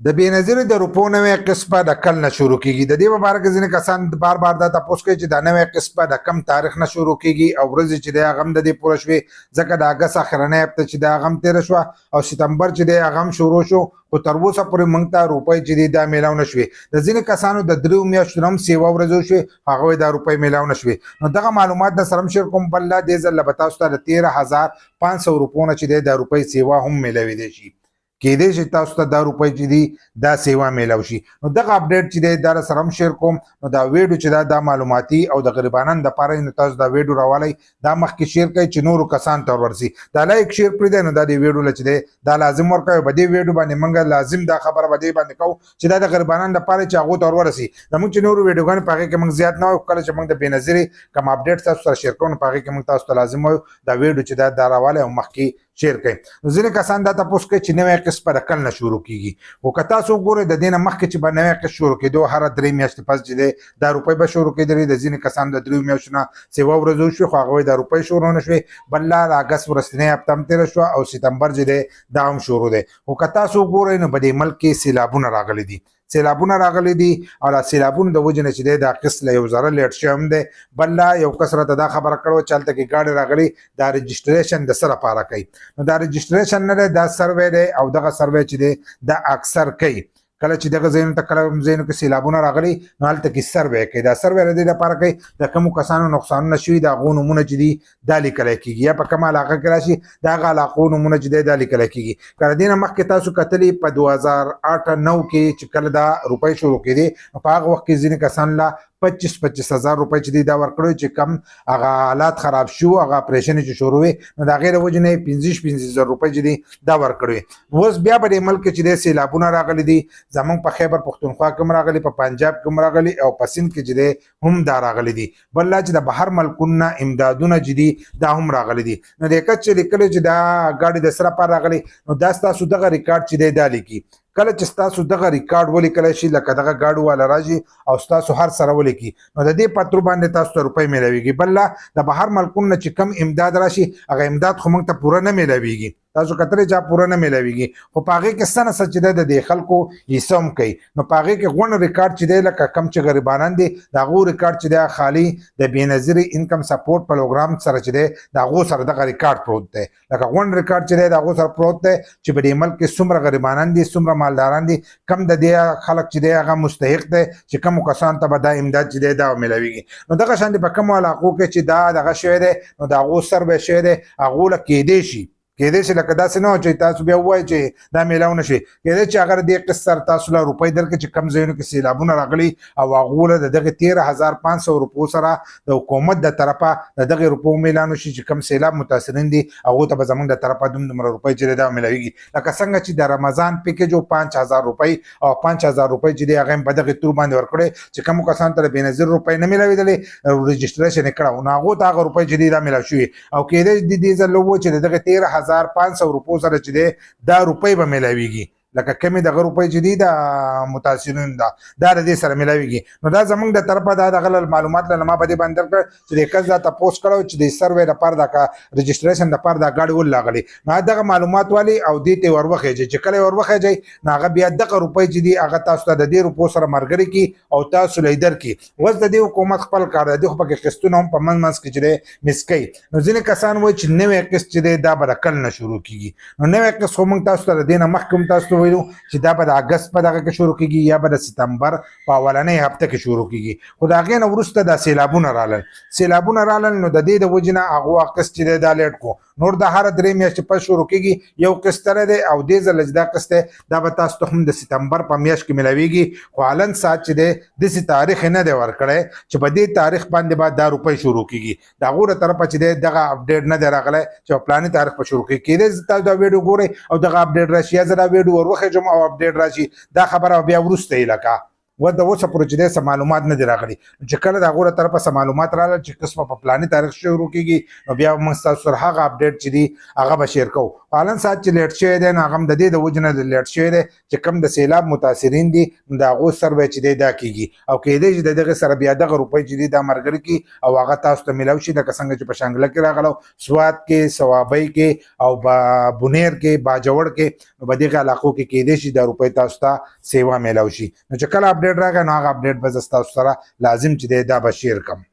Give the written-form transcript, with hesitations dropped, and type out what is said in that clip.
د بېنظیرې د روپو نوې قسمه د کل نه شروع کیږي. د دې په باره کې ځینې کسان بار بار دا تپوس کوي چې دا نوې قسمه د کم تاریخ نه شروع کیږي او ورځې چې دی هغه هم د دې پوره شوې، ځکه د اګست اخرنۍ هفته چې دی هغه هم تېره شوه او سپتمبر چې دی هغه هم شروع شو، خو تر اوسه پورې موږ ته روپۍ چې دي دا میلاو نه شوې. د ځینې کسانو د 3 میاشتو نه هم سیوا ورځې وشوې، هغوی دا روپۍ میلاو نه شوې. نو دغه معلومات در سره هم شیر کوم. بل دې ځل به تاسو ته د 13,500 روپو نه چې دی دا روپۍ سیوا هم میلاوېدی شي. کېدای شي تاسو ته دا روپۍ چې دي دا سیوا میلاو شي. نو دغه اپډیټ چې دی دا سره هم شیر کوم. نو دا ویډیو چې دا معلوماتي او د غریبانو دپاره نو تاسو دا ویډیو راولئ، دا مخکې شیر کړئ چې نورو کسانو ته ورسي. دا لایک شیر پرېږدئ، نو دا د ویډیو له چې دی دا لازم ورکوئ. په دې ویډیو باندې موږ لازم دا خبره په دې باندې کوو چې دا د غریبانو دپاره چې هغو ته ورسي. زموږ چې نورو ویډیوګانې په هغې کې موږ زیات نه وایو، کله چې موږ د بېنظیرې کوم اپډیټ تاسو سره شیر کوو نو په هغې کې موږ تاسو ته لازم وایو دا ویډیو چې دا راولئ او مخکې شیر کړئ. نو ځینې کسان دا تپوس کوي چې نوې قسط په کل نه شروع کیږي، خو که تاسو وګورئ د دې نه مخکې چې به نوې قسط شروع کېدو هره 3 میاشتې پس چې دی دا روپۍ به شروع کېدلې. د ځینې کسانو د 3 میاشتو نه سیوا ورځې وشوې، خو هغوی دا روپۍ شروع نه شوې. بل د اګست وروستنۍ هفته هم تېره شوه او سپتمبر چې دی دا هم شروع دی. خو که تاسو وګورئ نو په دې ملک کې سیلابونه راغلي دي، سیلابونه راغلي دي او دا سیلابونه د وجې نه چې دی دا قسط له 1 زره لیټ شوی هم دی. بل یو کس راته دا خبره کړې چې هلته کې ګاډي راغلي دا رجسټریشن د څه لپاره کوي. نو دا رجسټریشن نه دی، دا سروی دی او دغه سروی چې دی دا اکثر کوي. کله چې دغه ځایونو ته کله ځایونو کې سیلابونه راغلي نو هلته کې سروی کوي. دا سروی د دې لپاره کوي د کومو کسانو نقصانونه شوي د هغو نومونه چې دي دا لیکلی کېږي، یا په کومه علاقه کې راشي د هغه علاقو نومونه چې دی دا لیکلی کېږي. که د دې نه مخکې تاسو کتلي په 2008-9 کې چې کله دا روپۍ شروع کېدې نو په هغه وخت کې ځینې کسان لا 25,000 روپۍ چې دی دا ورکړی چې کم هغه حالات خراب شو، هغه اپریشن چې شروع وي نو د هغې د وجې نه یې 15,000 روپۍ چې دی دا ورکړی. اوس بیا په دې ملک چې دی سیلابونه راغلي دي، زمونږ په خیبر پښتونخوا کې هم راغلي، په پنجاب کې هم راغلي او په سند کې چې دی هم دا راغلي دي. بل چې د بهر ملکونو نه امدادونه چې دي دا هم راغلي دي. نو د کس چې لیکلی چې دا ګاډي د څه لپاره راغلي نو دا ستاسو دغه ریکارډ چې دی دا لیکي. کله چې ستاسو دغه ریکارډ ولیکلی شي لکه دغه ګاډو والا راځي او ستاسو هر سره ولیکي نو د دې پترو باندې تاسو ته روپۍ میلاویږي. بل د بهر ملکونو نه چې کم امداد راشي هغه امداد خو موږ ته پوره نه میلاویږي. تاسو کتلی چې پوره نه میلاویږي، خو په هغې کې څه نه څه چې دی د دې خلکو حصه هم کوي. نو په هغې کې غونډ ریکارډ چې دی لکه کم چې غریبانان دي د هغو ریکارډ چې دی خالي د بېنظیرې انکم سپورټ پروګرام سره چې دی د هغو سره دغه ریکارډ پروت دی. لکه غونډ ریکارډ چې دی د هغو سره پروت دی چې په دې ملک کې څومره غریبانان دي، څومره مالداران دي، کم د دې خلک چې دی هغه مستحق دی چې کومو کسانو ته به دا امداد چې دی دا میلاویږي. نو دغه شان په کومو علاقو کې چې دا دغه شوی دی نو د هغو سروی شوی دی هغو له کېدی شي لکه داسې نه چې تاسو بیا ووایئ چې دا میلاو نه شي. کېدای چې هغه د دې قسط سره تاسو له روپۍ درکړي چې کم ځایونو کې سیلابونه راغلي او هغو له د دغې 13,500 روپو سره د حکومت د طرفه د دغې روپو میلاو شي چې کم سیلاب متاثرین دي هغو ته به زموږ د طرفه دومره روپۍ چې دی دا میلاویږي. لکه څنګه چې د رمضان پیکیج و 5,000 روپۍ او 5,000 روپۍ چې دی هغه هم په دغې تور باندې ورکړی چې کومو کسانو ته د بېنظیر روپۍ نه میلاوېدلې رجسټریشن یې کړه نو هغو ته هغه روپۍ چې دی دا میلاو شوي. او کېدای شي دې ځل ووایي چې د دغې 13,500 روپو سره چې دی دا روپۍ به میلاویږي، لکه کمې دغه روپۍ چې دي د متاثرین دا د دې سره میلاویږي. نو دا زموږ د طرفه دا دغه معلومات له ما په دې باندې درکړه چې د کس دا تپوس کړی چې د سروی لپاره د رجسټریشن لپاره دا ګاډي ولې راغلي نو دغه معلومات والي او دې ته وروخیږي چې کله یې وروخیږي نو هغه بیا دغه روپۍ چې دي هغه تاسو ته د دې روپو سره ملګري کړي او تاسو له یې درکړي. اوس د دې حکومت خپل کار دی، خو پکې قسطونه هم په منځ کې چې دی مس کوي. نو ځینې کسان وایي چې نوی قسط چې دی دا به د کل نه شروع کېږي. نو نوی قسط خو موږ تاسو ته د دې نه مخکې هم تاسو ته ویلو چې دا به د اګست په دغه کې شروع کېږي یا به د سپتمبر په اولنۍ هفته کې شروع کېږي. خو د هغې نه وروسته دا سیلابونه رالل نو د دې د وجې نه هغو قسط چې دی دا لیټ کړو. نور د هره 3 میاشتې پس شروع کېږي یو قسط سره دی او دې ځله چې دا قسط دی دا به تاسو ته هم د سپتمبر په میاشت کې میلاویږي. خو حالن ساعت چې دی داسې تاریخ یې نه دی ورکړی چې په دې تاریخ باندې به دا روپۍ شروع کېږي. د هغو د طرفه چې دی دغه اپډیټ نه دی راغلی چې په پلاني تاریخ په شروع کېږي. کېدای شي تاسو دا ویډیو ګورئ او دغه اپډیټ راشي یا زه دا ویډیو ور وخېږم او اپډیټ راشي دا خبره بیا وروسته یې لکه و د اوسه پورې چې د معلومات نه دی راغلي چې کله د غوړه طرفه سم معلومات رااله چې قسمه په پلاني تاریخ شروع کیږي نو بیا موږ تاسو سره هغه اپډیټ چې دی هغه به شیر کوو حالن سات چې لیټ شوی دی نو هغه د دې د وجنه د لیټ شوی دی چې کم د سیلاب متاثرین دي د هغو سروې چې دی دا کیږي او کېدای شي دغه سره بیا دغه روپۍ چې دی دا مرګري کی او هغه تاسو ته ملاوي شي لکه څنګه چې په شانګله کې راغلو سوات کې ثوابۍ کې او بونیر کې باجوړ کې نو په دغه علاقو کې کېدای شي د روپۍ تاسو ته سیوا ملاوي شي نو چې کله اپډیټ راغی نو هغه اپډیټ به تاسو سره لازم چې دی دا به شیر کم